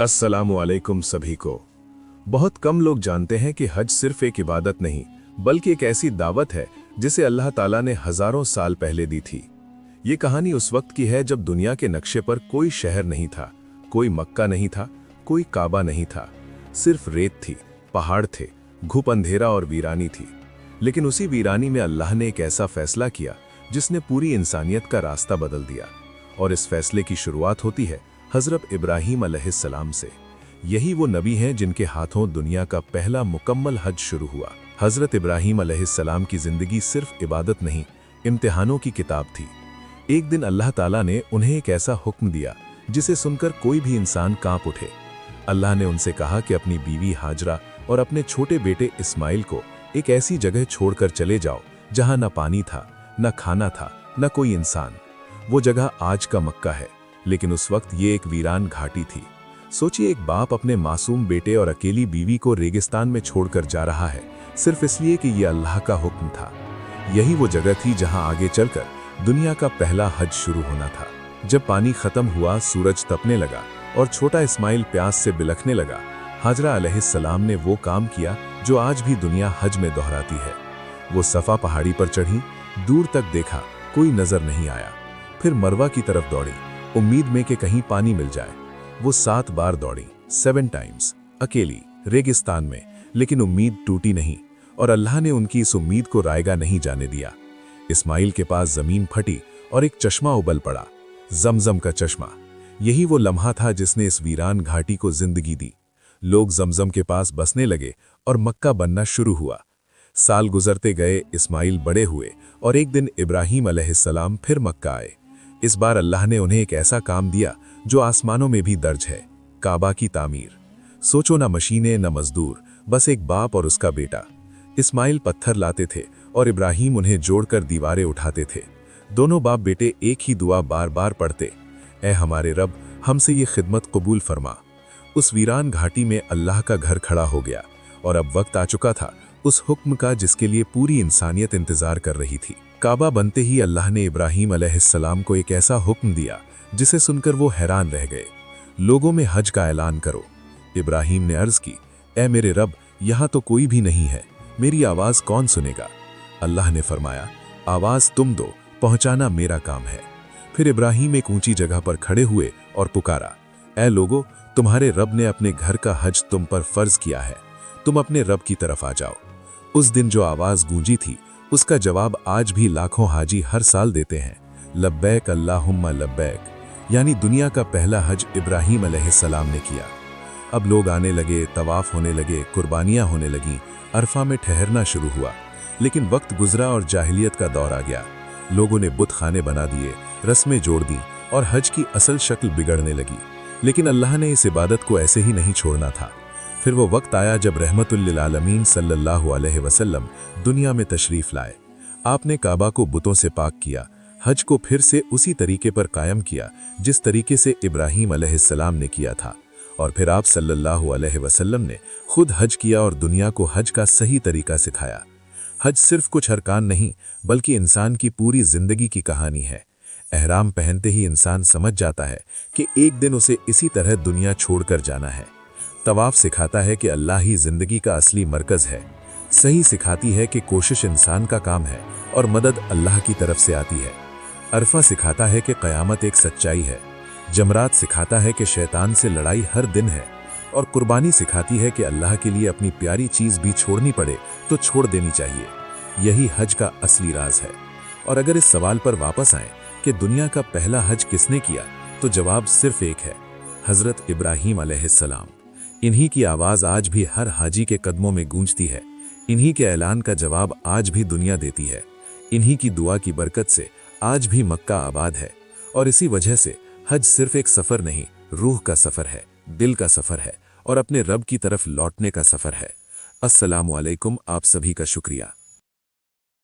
अस्सलामुअलैकुम सभी को। बहुत कम लोग जानते हैं कि हज सिर्फ एक इबादत नहीं बल्कि एक ऐसी दावत है जिसे अल्लाह ताला ने हजारों साल पहले दी थी। ये कहानी उस वक्त की है जब दुनिया के नक्शे पर कोई शहर नहीं था, कोई मक्का नहीं था, कोई काबा नहीं था, सिर्फ रेत थी, पहाड़ थे, घुप अंधेरा और वीरानी थी। लेकिन उसी वीरानी में अल्लाह ने एक ऐसा फैसला किया जिसने पूरी इंसानियत का रास्ता बदल दिया। और इस फैसले की शुरुआत होती है हजरत इब्राहीम अलैहिस्सलाम से। यही वो नबी हैं जिनके हाथों दुनिया का पहला मुकम्मल हज शुरू हुआ। हजरत इब्राहीम अलैहिस्सलाम की जिंदगी सिर्फ इबादत नहीं, इम्तिहानों की किताब थी। एक दिन अल्लाह ताला ने उन्हें एक ऐसा हुक्म दिया जिसे सुनकर कोई भी इंसान कांप उठे। अल्लाह ने उनसे कहा कि अपनी बीवी हाजरा और अपने छोटे बेटे इस्माइल को एक ऐसी जगह छोड़कर चले जाओ जहां न पानी था, न खाना था, न कोई इंसान। वो जगह आज का मक्का है, लेकिन उस वक्त ये एक वीरान घाटी थी। सोचिए, एक बाप अपने मासूम बेटे और अकेली बीवी को रेगिस्तान में छोड़कर जा रहा है, सिर्फ इसलिए कि यह अल्लाह का हुक्म था। यही वो जगह थी जहां आगे चलकर दुनिया का पहला हज शुरू होना था। जब पानी खत्म हुआ, सूरज तपने लगा और छोटा इस्माइल प्यास से बिलखने लगा, हाजरा अलैहिस्सलाम ने वो काम किया जो आज भी दुनिया हज में दोहराती है। वो सफा पहाड़ी पर चढ़ी, दूर तक देखा, कोई नजर नहीं आया। फिर मरवा की तरफ दौड़ी, उम्मीद में कि कहीं पानी मिल जाए। वो 7 बार दौड़ी, 7 टाइम्स, अकेली रेगिस्तान में, लेकिन उम्मीद टूटी नहीं और अल्लाह ने उनकी इस उम्मीद को रायगा नहीं जाने दिया। इस्माइल के पास जमीन फटी और एक चश्मा उबल पड़ा, जमजम का चश्मा। यही वो लम्हा था जिसने इस वीरान घाटी को जिंदगी दी। लोग जमजम के पास बसने लगे और मक्का बनना शुरू हुआ। साल गुजरते गए, इस्माइल बड़े हुए और एक दिन इब्राहीम अलैहिस्सलाम फिर मक्का आए। इस बार अल्लाह ने उन्हें एक ऐसा काम दिया जो आसमानों में भी दर्ज है, काबा की तामीर। सोचो, ना मशीनें, ना मजदूर, बस एक बाप और उसका बेटा। इस्माइल पत्थर लाते थे और इब्राहीम उन्हें जोड़कर दीवारें उठाते थे। दोनों बाप बेटे एक ही दुआ बार बार पढ़ते, ऐ हमारे रब, हमसे ये खिदमत कबूल फरमा। उस वीरान घाटी में अल्लाह का घर खड़ा हो गया और अब वक्त आ चुका था उस हुक्म का जिसके लिए पूरी इंसानियत इंतजार कर रही थी। काबा बनते ही अल्लाह ने इब्राहीम अलैहिस्सलाम को एक ऐसा हुक्म दिया जिसे सुनकर वो हैरान रह गए। लोगों में हज का ऐलान करो। इब्राहीम ने अर्ज की, ऐ मेरे रब, यहाँ तो कोई भी नहीं है, मेरी आवाज कौन सुनेगा? अल्लाह ने फरमाया, आवाज तुम दो, पहुंचाना मेरा काम है। फिर इब्राहीम एक ऊंची जगह पर खड़े हुए और पुकारा, ऐ लोगो, तुम्हारे रब ने अपने घर का हज तुम पर फर्ज किया है, तुम अपने रब की तरफ आ जाओ। उस दिन जो आवाज गूंजी थी उसका जवाब आज भी लाखों हाजी हर साल देते हैं, लब्बैक अल्लाहुम्मा लब्बैक। यानी दुनिया का पहला हज इब्राहीम अलैहिस्सलाम ने किया। अब लोग आने लगे, तवाफ होने लगे, कुर्बानियां होने लगीं, अरफा में ठहरना शुरू हुआ। लेकिन वक्त गुजरा और जाहिलियत का दौर आ गया। लोगों ने बुत खाने बना दिए, रस्में जोड़ दी और हज की असल शक्ल बिगड़ने लगी। लेकिन अल्लाह ने इस इबादत को ऐसे ही नहीं छोड़ना था। फिर वो वक्त आया जब रहमतुल लिल आलमीन सल्लल्लाहु अलैहि वसल्लम दुनिया में तशरीफ लाए। आपने काबा को बुतों से पाक किया, हज को फिर से उसी तरीके पर कायम किया जिस तरीके से इब्राहीम अलैहिस्सलाम ने किया था। और फिर आप सल्लल्लाहु अलैहि वसल्लम ने खुद हज किया और दुनिया को हज का सही तरीका सिखाया। हज सिर्फ कुछ अरकान नहीं बल्कि इंसान की पूरी जिंदगी की कहानी है। एहराम पहनते ही इंसान समझ जाता है कि एक दिन उसे इसी तरह दुनिया छोड़कर जाना है। तवाफ सिखाता है कि अल्लाह ही जिंदगी का असली मरकज है। सही सिखाती है कि कोशिश इंसान का काम है और मदद अल्लाह की तरफ से आती है। अरफा सिखाता है कि क़यामत एक सच्चाई है। जमरात सिखाता है कि शैतान से लड़ाई हर दिन है। और कुर्बानी सिखाती है कि अल्लाह के लिए अपनी प्यारी चीज़ भी छोड़नी पड़े तो छोड़ देनी चाहिए। यही हज का असली राज है। और अगर इस सवाल पर वापस आएं कि दुनिया का पहला हज किसने किया, तो जवाब सिर्फ एक है, हजरत इब्राहीम अलैहिस्सलाम। इन्हीं की आवाज़ आज भी हर हाजी के कदमों में गूंजती है। इन्हीं के ऐलान का जवाब आज भी दुनिया देती है। इन्हीं की दुआ की बरकत से आज भी मक्का आबाद है। और इसी वजह से हज सिर्फ एक सफ़र नहीं, रूह का सफ़र है, दिल का सफ़र है और अपने रब की तरफ लौटने का सफ़र है। अस्सलामु अलैकुम, आप सभी का शुक्रिया।